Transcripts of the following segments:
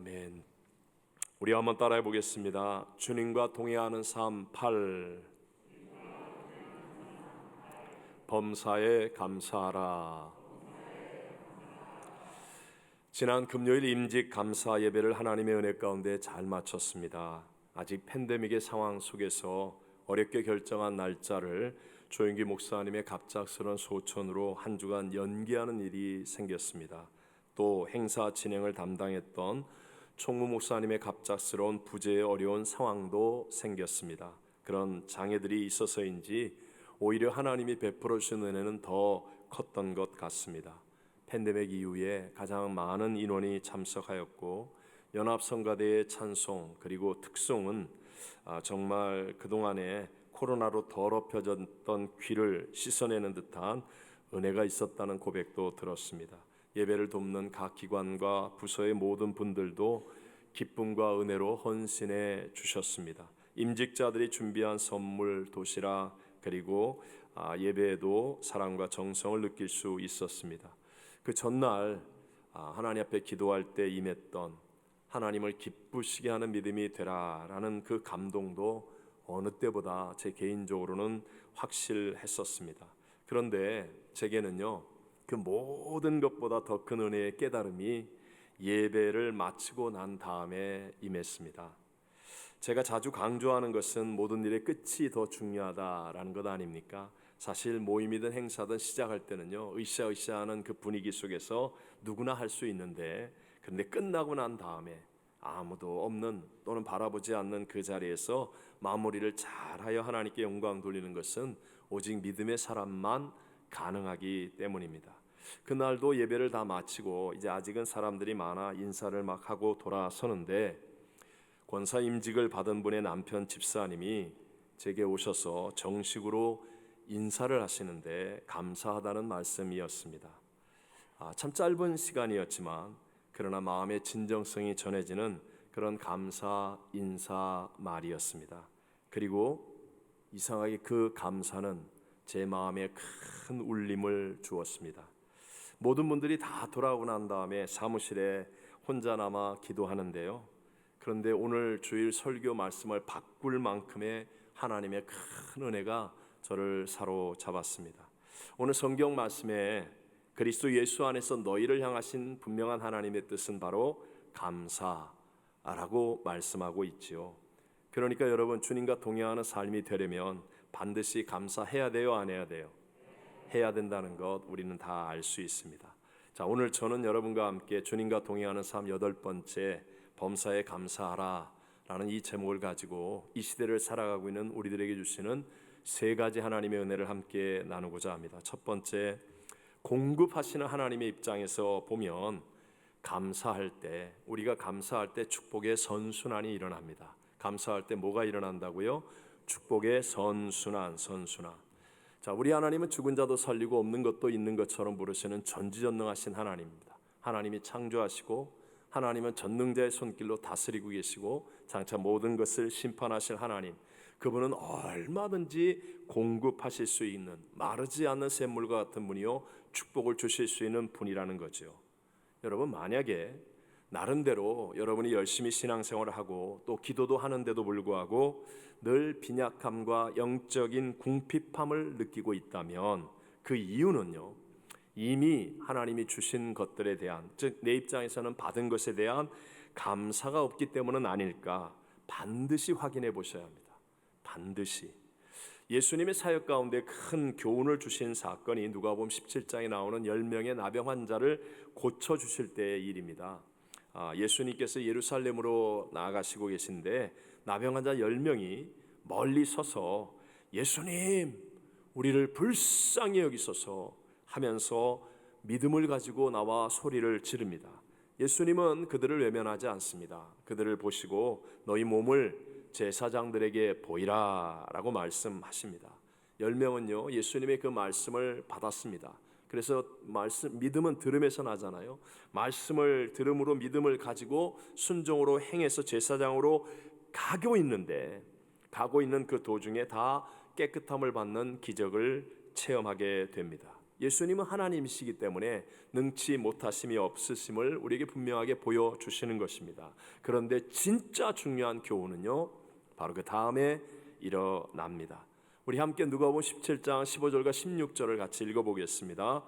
아멘. 우리 한번 따라해 보겠습니다. 주님과 동행하는 삶 8. 범사에 감사하라. 지난 금요일 임직 감사 예배를 하나님의 은혜 가운데 잘 마쳤습니다. 아직 팬데믹의 상황 속에서 어렵게 결정한 날짜를 조영기 목사님의 갑작스런 소천으로 한 주간 연기하는 일이 생겼습니다. 또 행사 진행을 담당했던 총무 목사님의 갑작스러운 부재의 어려운 상황도 생겼습니다. 그런 장애들이 있어서인지 오히려 하나님이 베풀어 주신 은혜는 더 컸던 것 같습니다. 팬데믹 이후에 가장 많은 인원이 참석하였고 연합성가대의 찬송 그리고 특송은 정말 그동안에 코로나로 더럽혀졌던 귀를 씻어내는 듯한 은혜가 있었다는 고백도 들었습니다. 예배를 돕는 각 기관과 부서의 모든 분들도 기쁨과 은혜로 헌신해 주셨습니다. 임직자들이 준비한 선물, 도시락 그리고 예배에도 사랑과 정성을 느낄 수 있었습니다. 그 전날 하나님 앞에 기도할 때 임했던 하나님을 기쁘시게 하는 믿음이 되라라는 그 감동도 어느 때보다 제 개인적으로는 확실했었습니다. 그런데 제게는요, 그 모든 것보다 더 큰 은혜의 깨달음이 예배를 마치고 난 다음에 임했습니다. 제가 자주 강조하는 것은 모든 일의 끝이 더 중요하다라는 것 아닙니까? 사실 모임이든 행사든 시작할 때는요, 으쌰으쌰하는 그 분위기 속에서 누구나 할 수 있는데, 그런데 끝나고 난 다음에 아무도 없는 또는 바라보지 않는 그 자리에서 마무리를 잘하여 하나님께 영광 돌리는 것은 오직 믿음의 사람만 가능하기 때문입니다. 그날도 예배를 다 마치고 이제 아직은 사람들이 많아 인사를 막 하고 돌아서는데 권사 임직을 받은 분의 남편 집사님이 제게 오셔서 정식으로 인사를 하시는데 감사하다는 말씀이었습니다. 참 짧은 시간이었지만 그러나 마음의 진정성이 전해지는 그런 감사 인사 말이었습니다. 그리고 이상하게 그 감사는 제 마음에 큰 울림을 주었습니다. 모든 분들이 다 돌아오고 난 다음에 사무실에 혼자 남아 기도하는데요. 그런데 오늘 주일 설교 말씀을 바꿀 만큼의 하나님의 큰 은혜가 저를 사로잡았습니다. 오늘 성경 말씀에 그리스도 예수 안에서 너희를 향하신 분명한 하나님의 뜻은 바로 감사라고 말씀하고 있지요. 그러니까 여러분, 주님과 동행하는 삶이 되려면 반드시 감사해야 돼요, 안 해야 돼요? 해야 된다는 것 우리는 다 알 수 있습니다. 자, 오늘 저는 여러분과 함께 주님과 동행하는 삶 8번째 범사에 감사하라 라는 이 제목을 가지고 이 시대를 살아가고 있는 우리들에게 주시는 세 가지 하나님의 은혜를 함께 나누고자 합니다. 첫 번째, 공급하시는 하나님의 입장에서 보면 감사할 때, 우리가 감사할 때 축복의 선순환이 일어납니다. 감사할 때 뭐가 일어난다고요? 축복의 선순환. 자, 우리 하나님은 죽은 자도 살리고 없는 것도 있는 것처럼 부르시는 전지전능하신 하나님입니다. 하나님이 창조하시고 하나님은 전능자의 손길로 다스리고 계시고 장차 모든 것을 심판하실 하나님, 그분은 얼마든지 공급하실 수 있는 마르지 않는 샘물과 같은 분이요 축복을 주실 수 있는 분이라는 거죠. 여러분, 만약에 나름대로 여러분이 열심히 신앙생활을 하고 또 기도도 하는데도 불구하고 늘 빈약함과 영적인 궁핍함을 느끼고 있다면 그 이유는요, 이미 하나님이 주신 것들에 대한, 즉 내 입장에서는 받은 것에 대한 감사가 없기 때문은 아닐까 반드시 확인해 보셔야 합니다. 반드시. 예수님의 사역 가운데 큰 교훈을 주신 사건이 누가복음 17장에 나오는 10명의 나병 환자를 고쳐주실 때의 일입니다. 예수님께서 예루살렘으로 나아가시고 계신데 나병 환자 10명이 멀리 서서 예수님, 우리를 불쌍히 여기소서 하면서 믿음을 가지고 나와 소리를 지릅니다. 예수님은 그들을 외면하지 않습니다. 그들을 보시고 너희 몸을 제사장들에게 보이라 라고 말씀하십니다. 10명은요 예수님의 그 말씀을 받았습니다. 그래서 믿음은 들음에서 나잖아요. 말씀을 들음으로 믿음을 가지고 순종으로 행해서 제사장으로 가고 있는 그 도중에 다 깨끗함을 받는 기적을 체험하게 됩니다. 예수님은 하나님이시기 때문에 능치 못하심이 없으심을 우리에게 분명하게 보여주시는 것입니다. 그런데 진짜 중요한 교훈은요, 바로 그 다음에 일어납니다. 우리 함께 누가복음 17장 15절과 16절을 같이 읽어보겠습니다.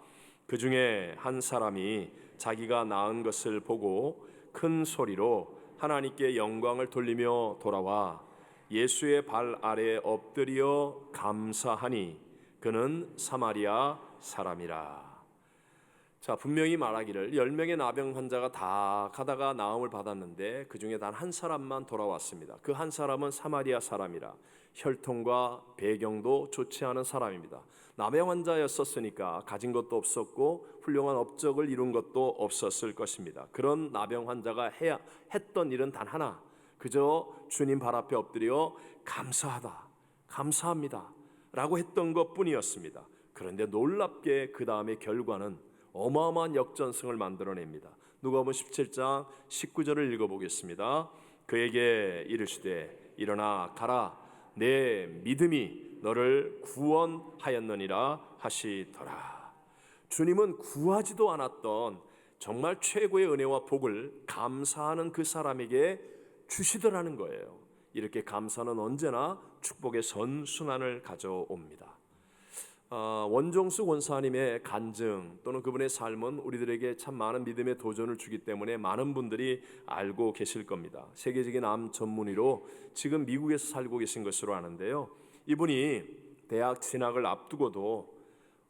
그 중에 한 사람이 자기가 낳은 것을 보고 큰 소리로 하나님께 영광을 돌리며 돌아와 예수의 발 아래에 엎드려 감사하니 그는 사마리아 사람이라. 자, 분명히 말하기를 10명의 나병 환자가 다 가다가 나음을 받았는데 그 중에 단 한 사람만 돌아왔습니다. 그 한 사람은 사마리아 사람이라. 혈통과 배경도 좋지 않은 사람입니다. 나병 환자였었으니까 가진 것도 없었고 훌륭한 업적을 이룬 것도 없었을 것입니다. 그런 나병 환자가 했던 일은 단 하나, 그저 주님 발 앞에 엎드려 감사하다, 감사합니다 라고 했던 것뿐이었습니다. 그런데 놀랍게 그 다음에 결과는 어마어마한 역전승을 만들어냅니다. 누가복음 17장 19절을 읽어보겠습니다. 그에게 이르시되 일어나 가라, 내 믿음이 너를 구원하였느니라 하시더라. 주님은 구하지도 않았던 정말 최고의 은혜와 복을 감사하는 그 사람에게 주시더라는 거예요. 이렇게 감사는 언제나 축복의 선순환을 가져옵니다. 원종수 권사님의 간증 또는 그분의 삶은 우리들에게 참 많은 믿음의 도전을 주기 때문에 많은 분들이 알고 계실 겁니다. 세계적인 암 전문의로 지금 미국에서 살고 계신 것으로 아는데요, 이분이 대학 진학을 앞두고도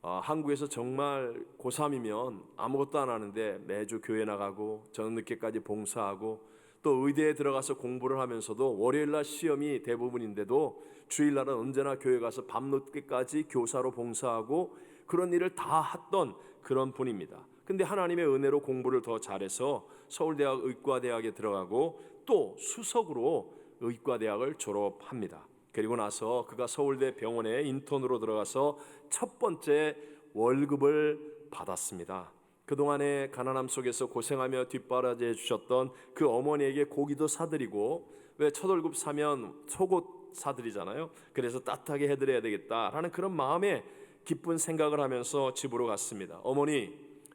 한국에서 정말 고3이면 아무것도 안 하는데 매주 교회 나가고 저녁 늦게까지 봉사하고 또 의대에 들어가서 공부를 하면서도 월요일날 시험이 대부분인데도 주일날은 언제나 교회 가서 밤늦게까지 교사로 봉사하고 그런 일을 다 했던 그런 분입니다. 근데 하나님의 은혜로 공부를 더 잘해서 서울대학 의과대학에 들어가고 또 수석으로 의과대학을 졸업합니다. 그리고 나서 그가 서울대 병원에 인턴으로 들어가서 첫 번째 월급을 받았습니다. 그동안의 가난함 속에서 고생하며 뒷바라지해 주셨던 그 어머니에게 고기도 사드리고, 왜 첫 월급 사면 속옷 사드리잖아요. 그래서 따뜻하게 해드려야 되겠다라는 그런 마음에 기쁜 생각을 하면서 집으로 갔습니다. 어머니,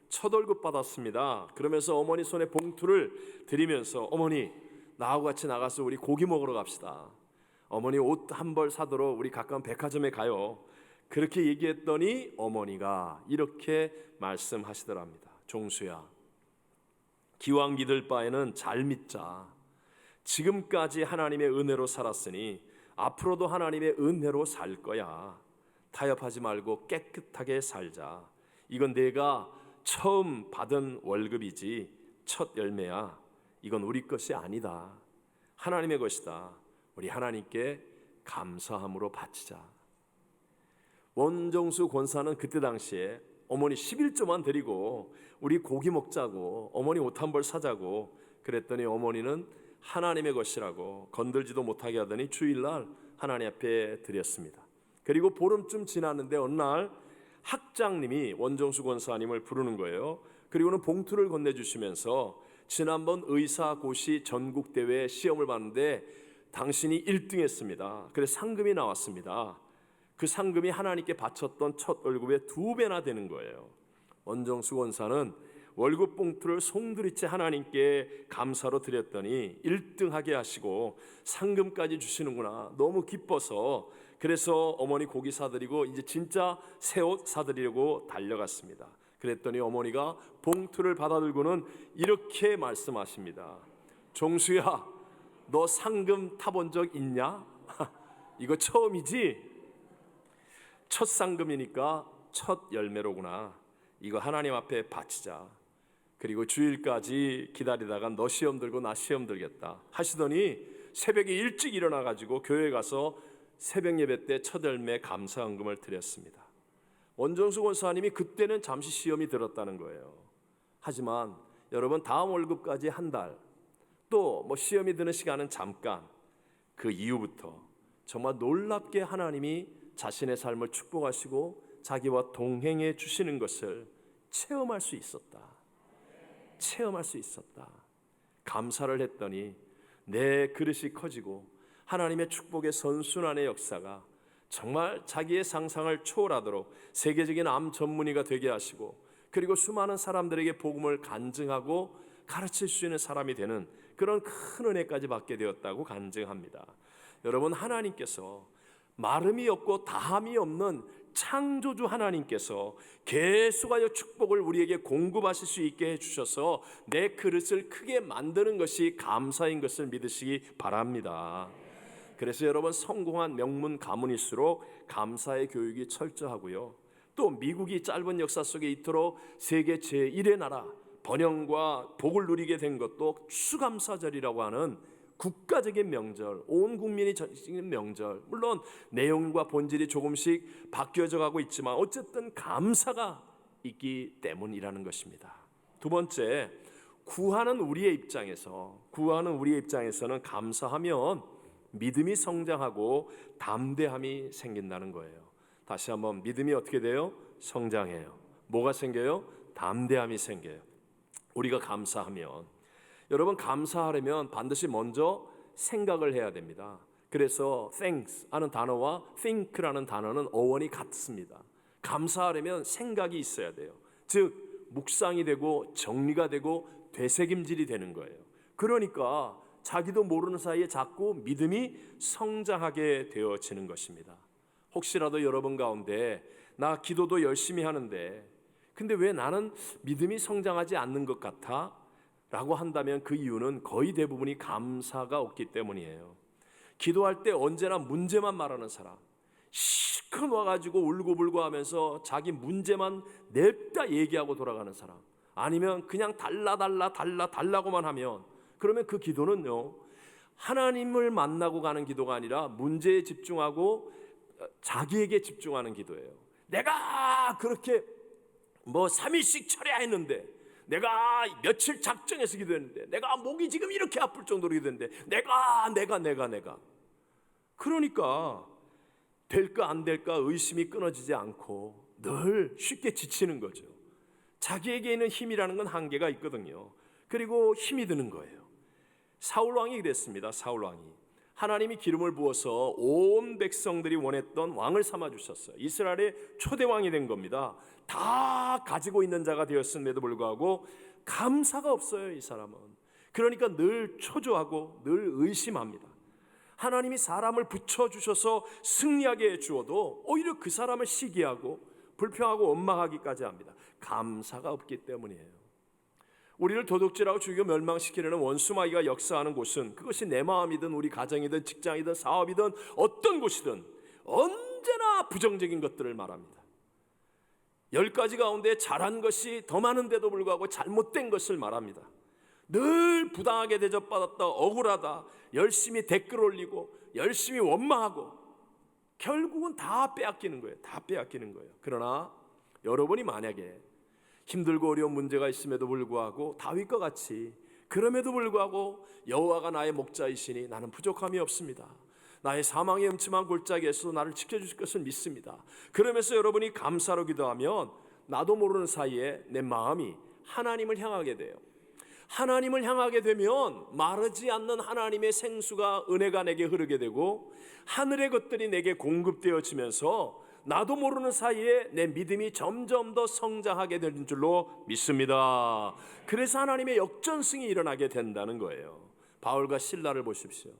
첫 월급 받았습니다. 그러면서 어머니 손에 봉투를 드리면서 어머니, 나하고 같이 나가서 우리 고기 먹으러 갑시다. 어머니 옷 한 벌 사도록 우리 가까운 백화점에 가요. 그렇게 얘기했더니 어머니가 이렇게 말씀하시더랍니다. 종수야, 기왕 믿을 바에는 잘 믿자. 지금까지 하나님의 은혜로 살았으니 앞으로도 하나님의 은혜로 살 거야. 타협하지 말고 깨끗하게 살자. 이건 내가 처음 받은 월급이지 첫 열매야. 이건 우리 것이 아니다. 하나님의 것이다. 우리 하나님께 감사함으로 바치자. 원정수 권사는 그때 당시에 어머니 11조만 드리고 우리 고기 먹자고, 어머니 옷 한 벌 사자고 그랬더니 어머니는 하나님의 것이라고 건들지도 못하게 하더니 주일날 하나님 앞에 드렸습니다. 그리고 보름쯤 지났는데 어느 날 학장님이 원정수 권사님을 부르는 거예요. 그리고는 봉투를 건네주시면서 지난번 의사고시 전국대회 시험을 봤는데 당신이 1등 했습니다. 그래서 상금이 나왔습니다. 그 상금이 하나님께 바쳤던 첫 월급의 2배나 되는 거예요. 원정수 권사는 월급 봉투를 송두리째 하나님께 감사로 드렸더니 1등하게 하시고 상금까지 주시는구나. 너무 기뻐서 그래서 어머니 고기 사드리고 이제 진짜 새 옷 사드리려고 달려갔습니다. 그랬더니 어머니가 봉투를 받아들고는 이렇게 말씀하십니다. 종수야, 너 상금 타본 적 있냐? 이거 처음이지? 첫 상금이니까 첫 열매로구나. 이거 하나님 앞에 바치자. 그리고 주일까지 기다리다가 너 시험 들고 나 시험 들겠다 하시더니 새벽에 일찍 일어나가지고 교회 가서 새벽 예배 때 첫 열매 감사헌금을 드렸습니다. 원정수 권사님이 그때는 잠시 시험이 들었다는 거예요. 하지만 여러분, 다음 월급까지 한 달, 또 뭐 시험이 드는 시간은 잠깐, 그 이후부터 정말 놀랍게 하나님이 자신의 삶을 축복하시고 자기와 동행해 주시는 것을 체험할 수 있었다. 체험할 수 있었다. 감사를 했더니 내 그릇이 커지고 하나님의 축복의 선순환의 역사가 정말 자기의 상상을 초월하도록 세계적인 암 전문의가 되게 하시고, 그리고 수많은 사람들에게 복음을 간증하고 가르칠 수 있는 사람이 되는 그런 큰 은혜까지 받게 되었다고 간증합니다. 여러분, 하나님께서 마름이 없고 다함이 없는 창조주 하나님께서 계속하여 축복을 우리에게 공급하실 수 있게 해주셔서 내 그릇을 크게 만드는 것이 감사인 것을 믿으시기 바랍니다. 그래서 여러분, 성공한 명문 가문일수록 감사의 교육이 철저하고요, 또 미국이 짧은 역사 속에 이토록 세계 제1의 나라 번영과 복을 누리게 된 것도 추수감사절이라고 하는 국가적인 명절, 온 국민이 지키는 명절, 물론 내용과 본질이 조금씩 바뀌어져 가고 있지만 어쨌든 감사가 있기 때문이라는 것입니다. 두 번째, 구하는 우리의 입장에서는 감사하면 믿음이 성장하고 담대함이 생긴다는 거예요. 다시 한번, 믿음이 어떻게 돼요? 성장해요. 뭐가 생겨요? 담대함이 생겨요. 우리가 감사하면, 여러분, 감사하려면 반드시 먼저 생각을 해야 됩니다. 그래서 thanks 하는 단어와 think라는 단어는 어원이 같습니다. 감사하려면 생각이 있어야 돼요. 즉 묵상이 되고 정리가 되고 되새김질이 되는 거예요. 그러니까 자기도 모르는 사이에 자꾸 믿음이 성장하게 되어지는 것입니다. 혹시라도 여러분 가운데 나 기도도 열심히 하는데 근데 왜 나는 믿음이 성장하지 않는 것 같아? 라고 한다면 그 이유는 거의 대부분이 감사가 없기 때문이에요. 기도할 때 언제나 문제만 말하는 사람, 실컷 와가지고 울고불고 하면서 자기 문제만 냅다 얘기하고 돌아가는 사람, 아니면 그냥 달라고만 하면, 그러면 그 기도는요, 하나님을 만나고 가는 기도가 아니라 문제에 집중하고 자기에게 집중하는 기도예요. 내가 그렇게 3일씩 철야했는데, 내가 며칠 작정해서 기도했는데, 내가 목이 지금 이렇게 아플 정도로 기도했는데, 내가 그러니까 될까 안 될까 의심이 끊어지지 않고 늘 쉽게 지치는 거죠. 자기에게 있는 힘이라는 건 한계가 있거든요. 그리고 힘이 드는 거예요. 사울왕이 그랬습니다. 사울왕이 하나님이 기름을 부어서 온 백성들이 원했던 왕을 삼아주셨어요. 이스라엘의 초대왕이 된 겁니다. 다 가지고 있는 자가 되었음에도 불구하고 감사가 없어요, 이 사람은. 그러니까 늘 초조하고 늘 의심합니다. 하나님이 사람을 붙여주셔서 승리하게 해주어도 오히려 그 사람을 시기하고 불평하고 원망하기까지 합니다. 감사가 없기 때문이에요. 우리를 도둑질하고 죽이고 멸망시키려는 원수마귀가 역사하는 곳은, 그것이 내 마음이든 우리 가정이든 직장이든 사업이든 어떤 곳이든 언제나 부정적인 것들을 말합니다. 10가지 가운데 잘한 것이 더 많은데도 불구하고 잘못된 것을 말합니다. 늘 부당하게 대접받았다, 억울하다, 열심히 댓글 올리고 열심히 원망하고 결국은 다 빼앗기는 거예요. 다 빼앗기는 거예요. 그러나 여러분이 만약에 힘들고 어려운 문제가 있음에도 불구하고 다윗과 같이, 그럼에도 불구하고 여호와가 나의 목자이시니 나는 부족함이 없습니다, 나의 사망의 음침한 골짜기에서 나를 지켜주실 것을 믿습니다, 그러면서 여러분이 감사로 기도하면 나도 모르는 사이에 내 마음이 하나님을 향하게 돼요. 하나님을 향하게 되면 마르지 않는 하나님의 생수가, 은혜가 내게 흐르게 되고 하늘의 것들이 내게 공급되어지면서 나도 모르는 사이에 내 믿음이 점점 더 성장하게 되는 줄로 믿습니다. 그래서 하나님의 역전승이 일어나게 된다는 거예요. 바울과 실라를 보십시오.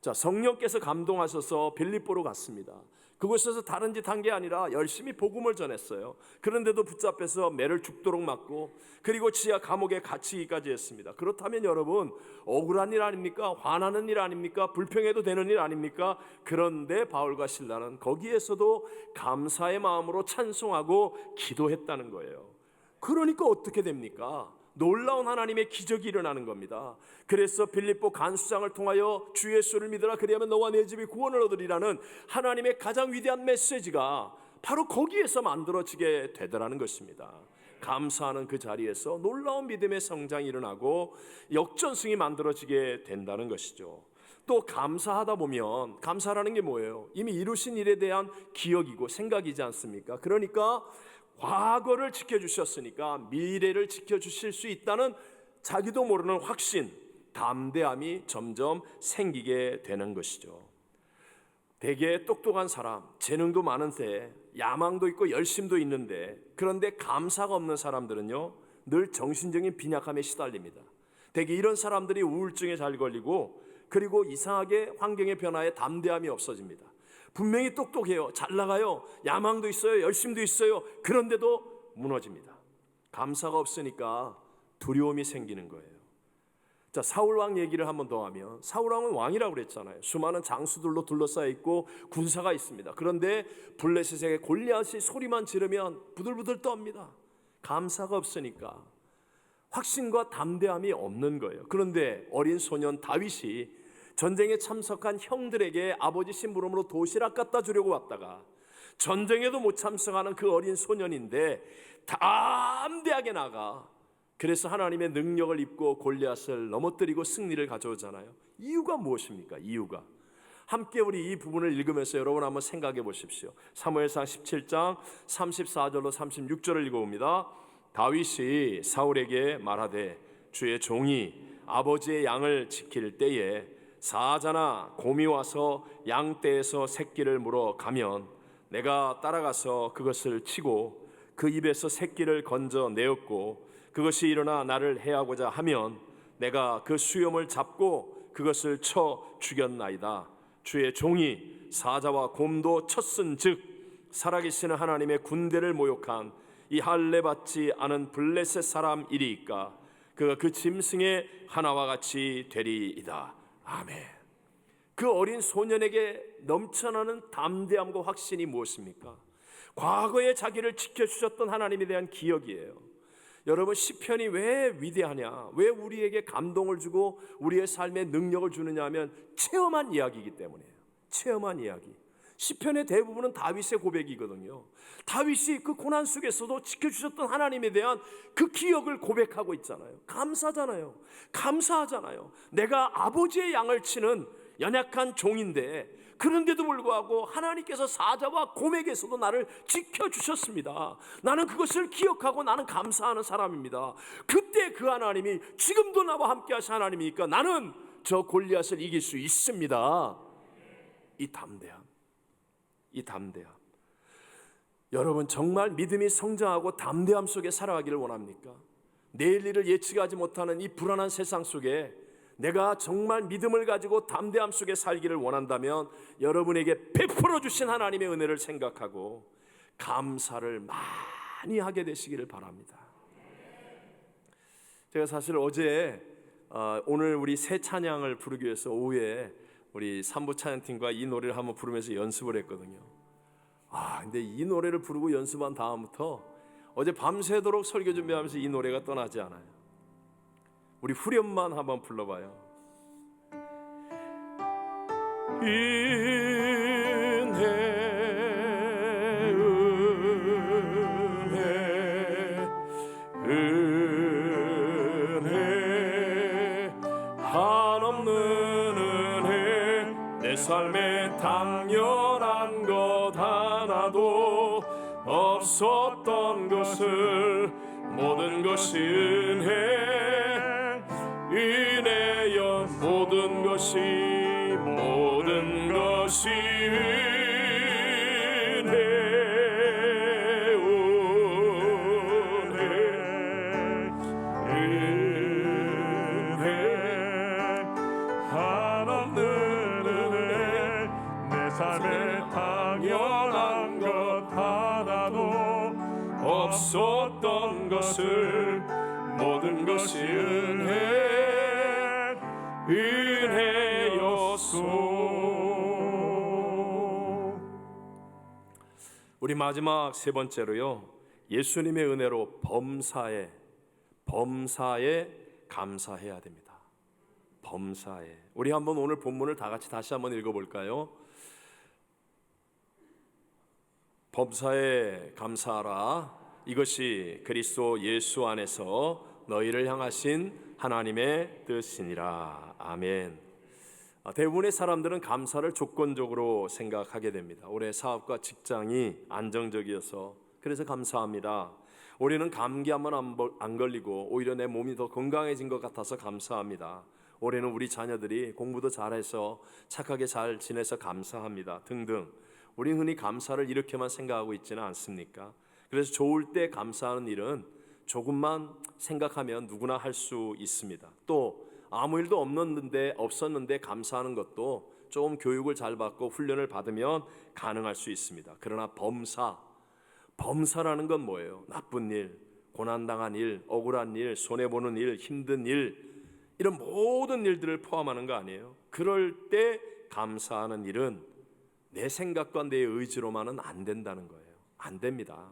자, 성령께서 감동하셔서 빌립보로 갔습니다. 그곳에서 다른 짓 한 게 아니라 열심히 복음을 전했어요. 그런데도 붙잡혀서 매를 죽도록 맞고, 그리고 지하 감옥에 갇히기까지 했습니다. 그렇다면 여러분, 억울한 일 아닙니까? 화나는 일 아닙니까? 불평해도 되는 일 아닙니까? 그런데 바울과 실라는 거기에서도 감사의 마음으로 찬송하고 기도했다는 거예요. 그러니까 어떻게 됩니까? 놀라운 하나님의 기적이 일어나는 겁니다. 그래서 빌립보 간수장을 통하여 주 예수를 믿으라, 그리하면 너와 내 집이 구원을 얻으리라는 하나님의 가장 위대한 메시지가 바로 거기에서 만들어지게 되더라는 것입니다. 감사하는 그 자리에서 놀라운 믿음의 성장이 일어나고 역전승이 만들어지게 된다는 것이죠. 또 감사하다 보면, 감사라는 게 뭐예요? 이미 이루신 일에 대한 기억이고 생각이지 않습니까? 그러니까 과거를 지켜주셨으니까 미래를 지켜주실 수 있다는 자기도 모르는 확신, 담대함이 점점 생기게 되는 것이죠. 되게 똑똑한 사람, 재능도 많은데 야망도 있고 열심도 있는데, 그런데 감사가 없는 사람들은요 늘 정신적인 빈약함에 시달립니다. 되게 이런 사람들이 우울증에 잘 걸리고, 그리고 이상하게 환경의 변화에 담대함이 없어집니다. 분명히 똑똑해요, 잘 나가요, 야망도 있어요, 열심도 있어요. 그런데도 무너집니다. 감사가 없으니까 두려움이 생기는 거예요. 자, 사울왕 얘기를 한번 더 하면, 사울왕은 왕이라고 그랬잖아요. 수많은 장수들로 둘러싸여 있고 군사가 있습니다. 그런데 블레셋에게 골리앗이 소리만 지르면 부들부들 떱니다. 감사가 없으니까, 확신과 담대함이 없는 거예요. 그런데 어린 소년 다윗이 전쟁에 참석한 형들에게 아버지 심부름으로 도시락 갖다 주려고 왔다가, 전쟁에도 못 참석하는 그 어린 소년인데 담대하게 나가, 그래서 하나님의 능력을 입고 골리앗을 넘어뜨리고 승리를 가져오잖아요. 이유가 무엇입니까? 이유가, 함께 우리 이 부분을 읽으면서 여러분 한번 생각해 보십시오. 사무엘상 17장 34절로 36절을 읽어봅니다. 다윗이 사울에게 말하되, 주의 종이 아버지의 양을 지킬 때에 사자나 곰이 와서 양떼에서 새끼를 물어 가면 내가 따라가서 그것을 치고 그 입에서 새끼를 건져 내었고, 그것이 일어나 나를 해하고자 하면 내가 그 수염을 잡고 그것을 쳐 죽였나이다. 주의 종이 사자와 곰도 쳤은즉 살아계시는 하나님의 군대를 모욕한 이 할례 받지 않은 블레셋 사람이리이까 그가 그 짐승의 하나와 같이 되리이다. 아멘. 그 어린 소년에게 넘쳐나는 담대함과 확신이 무엇입니까? 과거에 자기를 지켜주셨던 하나님에 대한 기억이에요. 여러분, 시편이 왜 위대하냐, 왜 우리에게 감동을 주고 우리의 삶에 능력을 주느냐 하면 체험한 이야기이기 때문이에요. 체험한 이야기. 시편의 대부분은 다윗의 고백이거든요. 다윗이 그 고난 속에서도 지켜주셨던 하나님에 대한 그 기억을 고백하고 있잖아요. 감사잖아요. 감사하잖아요. 내가 아버지의 양을 치는 연약한 종인데, 그런데도 불구하고 하나님께서 사자와 곰에게서도 나를 지켜주셨습니다. 나는 그것을 기억하고 나는 감사하는 사람입니다. 그때 그 하나님이 지금도 나와 함께 하신 하나님이니까 나는 저 골리앗을 이길 수 있습니다. 이 담대함, 이 담대함. 여러분, 정말 믿음이 성장하고 담대함 속에 살아가기를 원합니까? 내일 일을 예측하지 못하는 이 불안한 세상 속에 내가 정말 믿음을 가지고 담대함 속에 살기를 원한다면 여러분에게 베풀어 주신 하나님의 은혜를 생각하고 감사를 많이 하게 되시기를 바랍니다. 제가 사실 어제 오늘 우리 새 찬양을 부르기 위해서 오후에 우리 삼부 찬양팀과 이 노래를 한번 부르면서 연습을 했거든요. 근데 이 노래를 부르고 연습한 다음부터 어제 밤새도록 설교 준비하면서 이 노래가 떠나지 않아요. 우리 후렴만 한번 불러봐요. 은혜 한없는 은혜, 내 삶에 당연한 것 하나도 없었던 것을 모든 것이 은혜여, 모든 것이 은혜, 은혜 한없는 은혜, 내 삶에 당연한 것 하나도 없었던 것을 모든 것이 은혜였소. 우리 마지막 세 번째로요, 예수님의 은혜로 범사에 감사해야 됩니다. 범사에. 우리 한번 오늘 본문을 다 같이 다시 한번 읽어볼까요? 범사에 감사하라. 이것이 그리스도 예수 안에서 너희를 향하신 하나님의 뜻이니라. 아멘. 대부분의 사람들은 감사를 조건적으로 생각하게 됩니다. 올해 사업과 직장이 안정적이어서 그래서 감사합니다. 올해는 감기 한번 안 걸리고 오히려 내 몸이 더 건강해진 것 같아서 감사합니다. 올해는 우리 자녀들이 공부도 잘해서 착하게 잘 지내서 감사합니다 등등. 우리 흔히 감사를 이렇게만 생각하고 있지는 않습니까? 그래서 좋을 때 감사하는 일은 조금만 생각하면 누구나 할 수 있습니다. 또 아무 일도 없었는데 감사하는 것도 좀 교육을 잘 받고 훈련을 받으면 가능할 수 있습니다. 그러나 범사라는 건 뭐예요? 나쁜 일, 고난당한 일, 억울한 일, 손해보는 일, 힘든 일, 이런 모든 일들을 포함하는 거 아니에요? 그럴 때 감사하는 일은 내 생각과 내 의지로만은 안 된다는 거예요. 안 됩니다.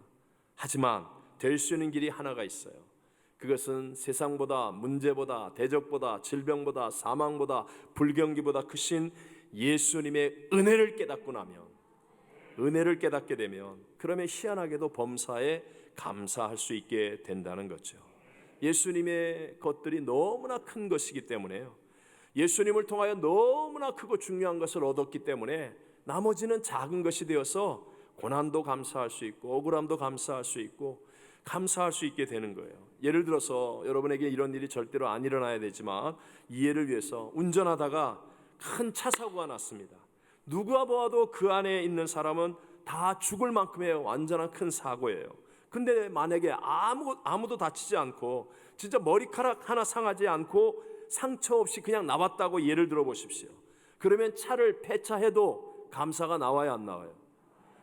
하지만 될 수 있는 길이 하나가 있어요. 그것은 세상보다, 문제보다, 대적보다, 질병보다, 사망보다, 불경기보다 크신 예수님의 은혜를 깨닫게 되면 그러면 희한하게도 범사에 감사할 수 있게 된다는 거죠. 예수님의 것들이 너무나 큰 것이기 때문에요. 예수님을 통하여 너무나 크고 중요한 것을 얻었기 때문에 나머지는 작은 것이 되어서 고난도 감사할 수 있고 억울함도 감사할 수 있고 감사할 수 있게 되는 거예요. 예를 들어서 여러분에게 이런 일이 절대로 안 일어나야 되지만 이해를 위해서 운전하다가 큰 차 사고가 났습니다. 누가 보아도 그 안에 있는 사람은 다 죽을 만큼의 완전한 큰 사고예요. 근데 만약에 아무도 다치지 않고 진짜 머리카락 하나 상하지 않고 상처 없이 그냥 나왔다고 예를 들어 보십시오. 그러면 차를 폐차해도 감사가 나와야 안 나와요?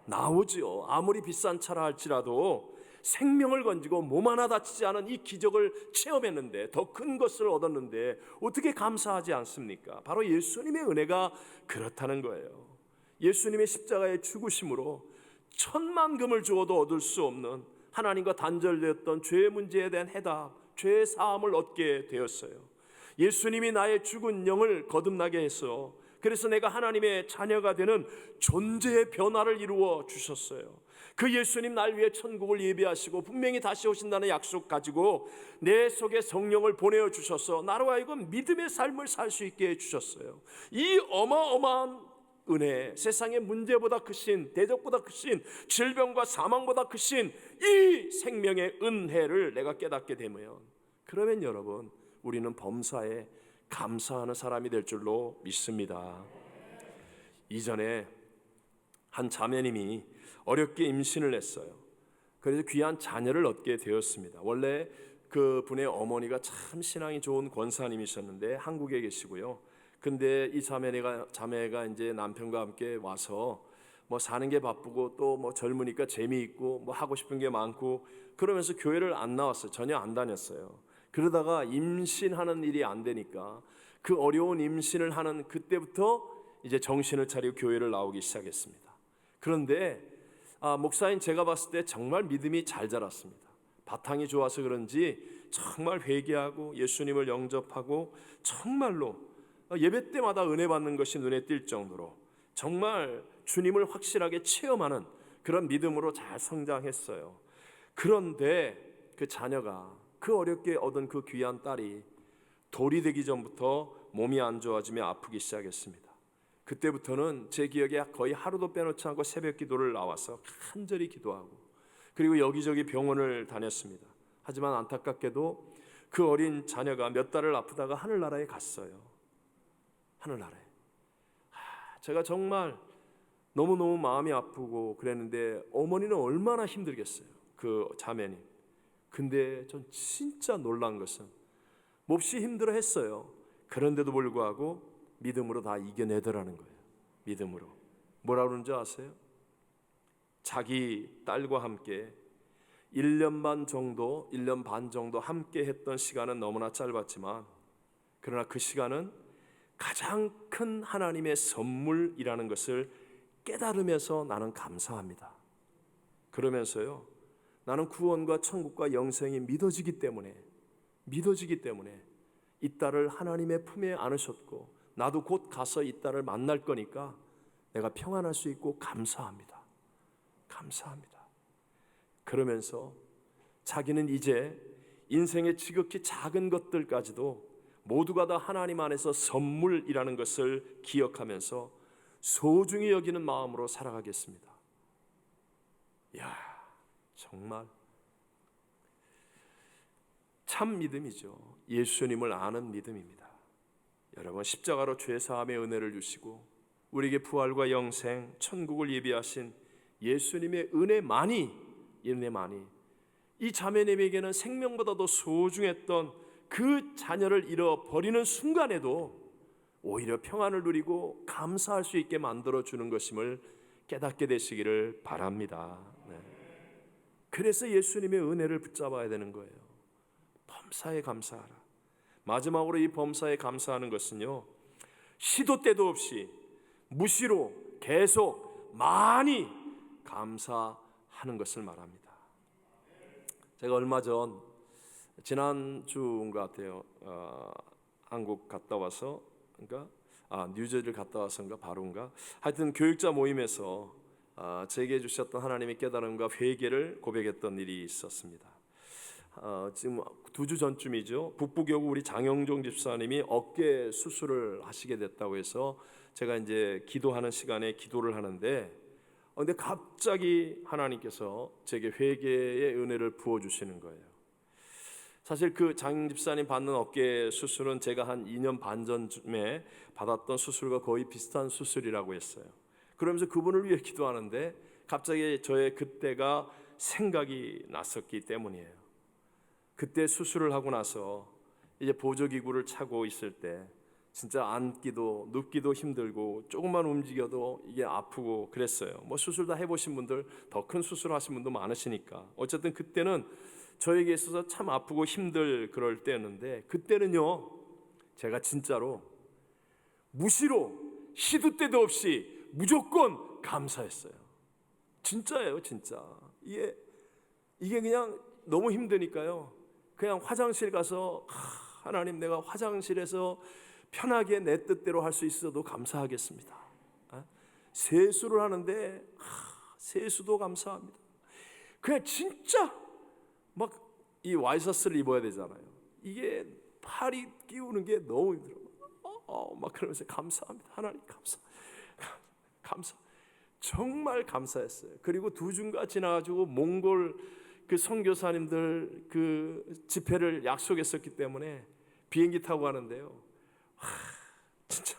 나오지요. 아무리 비싼 차라 할지라도 생명을 건지고 몸 하나 다치지 않은 이 기적을 체험했는데, 더 큰 것을 얻었는데 어떻게 감사하지 않습니까? 바로 예수님의 은혜가 그렇다는 거예요. 예수님의 십자가의 죽으심으로 천만금을 주어도 얻을 수 없는 하나님과 단절되었던 죄의 문제에 대한 해답, 죄의 사함을 얻게 되었어요. 예수님이 나의 죽은 영을 거듭나게 해서 그래서 내가 하나님의 자녀가 되는 존재의 변화를 이루어 주셨어요. 그 예수님 날 위해 천국을 예비하시고 분명히 다시 오신다는 약속 가지고 내 속에 성령을 보내어 주셔서 나로 하여금 믿음의 삶을 살 수 있게 해주셨어요. 이 어마어마한 은혜, 세상의 문제보다 크신, 대적보다 크신, 질병과 사망보다 크신 이 생명의 은혜를 내가 깨닫게 되면, 그러면 여러분 우리는 범사에 감사하는 사람이 될 줄로 믿습니다. 이전에 한 자매님이 어렵게 임신을 했어요. 그래서 귀한 자녀를 얻게 되었습니다. 원래 그 분의 어머니가 참 신앙이 좋은 권사님이셨는데 한국에 계시고요. 근데 이 자매가 이제 남편과 함께 와서 뭐 사는 게 바쁘고 또 뭐 젊으니까 재미있고 뭐 하고 싶은 게 많고 그러면서 교회를 안 나왔어요. 전혀 안 다녔어요. 그러다가 임신하는 일이 안 되니까 그 어려운 임신을 하는 그때부터 이제 정신을 차리고 교회를 나오기 시작했습니다. 그런데 목사인 제가 봤을 때 정말 믿음이 잘 자랐습니다. 바탕이 좋아서 그런지 정말 회개하고 예수님을 영접하고 정말로 예배 때마다 은혜 받는 것이 눈에 띌 정도로 정말 주님을 확실하게 체험하는 그런 믿음으로 잘 성장했어요. 그런데 그 자녀가, 그 어렵게 얻은 그 귀한 딸이 돌이 되기 전부터 몸이 안 좋아지며 아프기 시작했습니다. 그때부터는 제 기억에 거의 하루도 빼놓지 않고 새벽 기도를 나와서 간절히 기도하고 그리고 여기저기 병원을 다녔습니다. 하지만 안타깝게도 그 어린 자녀가 몇 달을 아프다가 하늘나라에 갔어요. 하늘나라에. 제가 정말 너무너무 마음이 아프고 그랬는데 어머니는 얼마나 힘들겠어요. 그 자매님. 근데 전 진짜 놀란 것은 몹시 힘들어했어요. 그런데도 불구하고 믿음으로 다 이겨내더라는 거예요. 믿음으로. 뭐라 그러는지 아세요? 자기 딸과 함께 1년 반 정도 함께 했던 시간은 너무나 짧았지만 그러나 그 시간은 가장 큰 하나님의 선물이라는 것을 깨달으면서 나는 감사합니다. 그러면서요, 나는 구원과 천국과 영생이 믿어지기 때문에 이 딸을 하나님의 품에 안으셨고 나도 곧 가서 이 딸을 만날 거니까 내가 평안할 수 있고 감사합니다. 그러면서 자기는 이제 인생의 지극히 작은 것들까지도 모두가 다 하나님 안에서 선물이라는 것을 기억하면서 소중히 여기는 마음으로 살아가겠습니다. 이야, 정말 참 믿음이죠. 예수님을 아는 믿음입니다. 여러분, 십자가로 죄사함의 은혜를 주시고 우리에게 부활과 영생, 천국을 예비하신 예수님의 은혜만이 이 자매님에게는 생명보다도 소중했던 그 자녀를 잃어버리는 순간에도 오히려 평안을 누리고 감사할 수 있게 만들어주는 것임을 깨닫게 되시기를 바랍니다. 네. 그래서 예수님의 은혜를 붙잡아야 되는 거예요. 범사에 감사하라. 마지막으로 이 범사에 감사하는 것은요, 시도 때도 없이 무시로 계속 많이 감사하는 것을 말합니다. 제가 얼마 전 지난주인 것 같아요. 한국 갔다 와서 뉴저지를 갔다 와서인가 바로인가 하여튼 교육자 모임에서 제게 주셨던 하나님의 깨달음과 회개를 고백했던 일이 있었습니다. 지금 2주 전쯤이죠. 북부교구 우리 장영종 집사님이 어깨 수술을 하시게 됐다고 해서 제가 이제 기도하는 시간에 기도를 하는데 근데 갑자기 하나님께서 제게 회개의 은혜를 부어주시는 거예요. 사실 그 장 집사님 받는 어깨 수술은 제가 한 2년 반 전쯤에 받았던 수술과 거의 비슷한 수술이라고 했어요. 그러면서 그분을 위해 기도하는데 갑자기 저의 그때가 생각이 났었기 때문이에요. 그때 수술을 하고 나서 이제 보조기구를 차고 있을 때 진짜 앉기도 눕기도 힘들고 조금만 움직여도 이게 아프고 그랬어요. 뭐 수술 다 해보신 분들, 더 큰 수술 하신 분도 많으시니까 어쨌든 그때는 저에게 있어서 참 아프고 힘들 그럴 때였는데, 그때는요 제가 진짜로 무시로 시도 때도 없이 무조건 감사했어요. 진짜예요, 진짜. 이게 그냥 너무 힘드니까요, 그냥 화장실 가서 하나님, 내가 화장실에서 편하게 내 뜻대로 할 수 있어도 감사하겠습니다. 세수를 하는데 세수도 감사합니다. 그냥 진짜 막 이 와이셔츠를 입어야 되잖아요. 이게 팔이 끼우는 게 너무 힘들어. 막 그러면서 감사합니다. 하나님 감사. 정말 감사했어요. 그리고 2주가 지나가지고 몽골 그 선교사님들 그 집회를 약속했었기 때문에 비행기 타고 가는데요. 진짜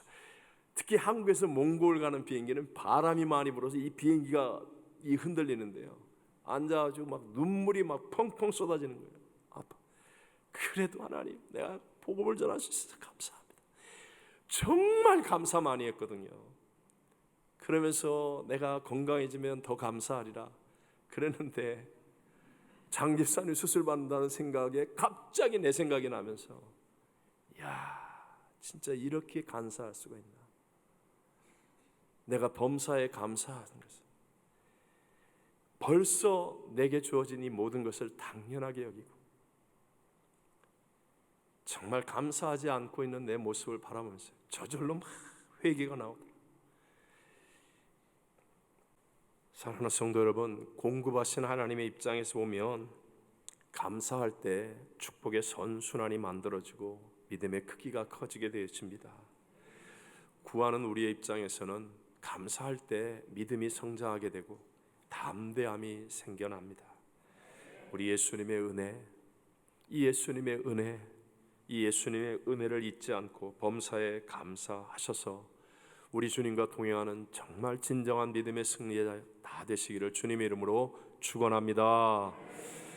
특히 한국에서 몽골 가는 비행기는 바람이 많이 불어서 이 비행기가 흔들리는데요. 앉아가지고 막 눈물이 막 펑펑 쏟아지는 거예요. 아파. 그래도 하나님, 내가 복음을 전할 수 있어서 감사합니다. 정말 감사 많이 했거든요. 그러면서 내가 건강해지면 더 감사하리라 그랬는데 장 집사님 수술 받는다는 생각에 갑자기 내 생각이 나면서, 진짜 이렇게 감사할 수가 있나. 내가 범사에 감사하는 것은 벌써 내게 주어진 이 모든 것을 당연하게 여기고 정말 감사하지 않고 있는 내 모습을 바라보면서 저절로 막 회개가 나오더라고요. 사랑하는 성도 여러분, 공급하신 하나님의 입장에서 보면 감사할 때 축복의 선순환이 만들어지고 믿음의 크기가 커지게 되어집니다. 구하는 우리의 입장에서는 감사할 때 믿음이 성장하게 되고 담대함이 생겨납니다. 우리 예수님의 은혜, 이 예수님의 은혜를 잊지 않고 범사에 감사하셔서 우리 주님과 동행하는 정말 진정한 믿음의 승리자 다 되시기를 주님의 이름으로 축원합니다.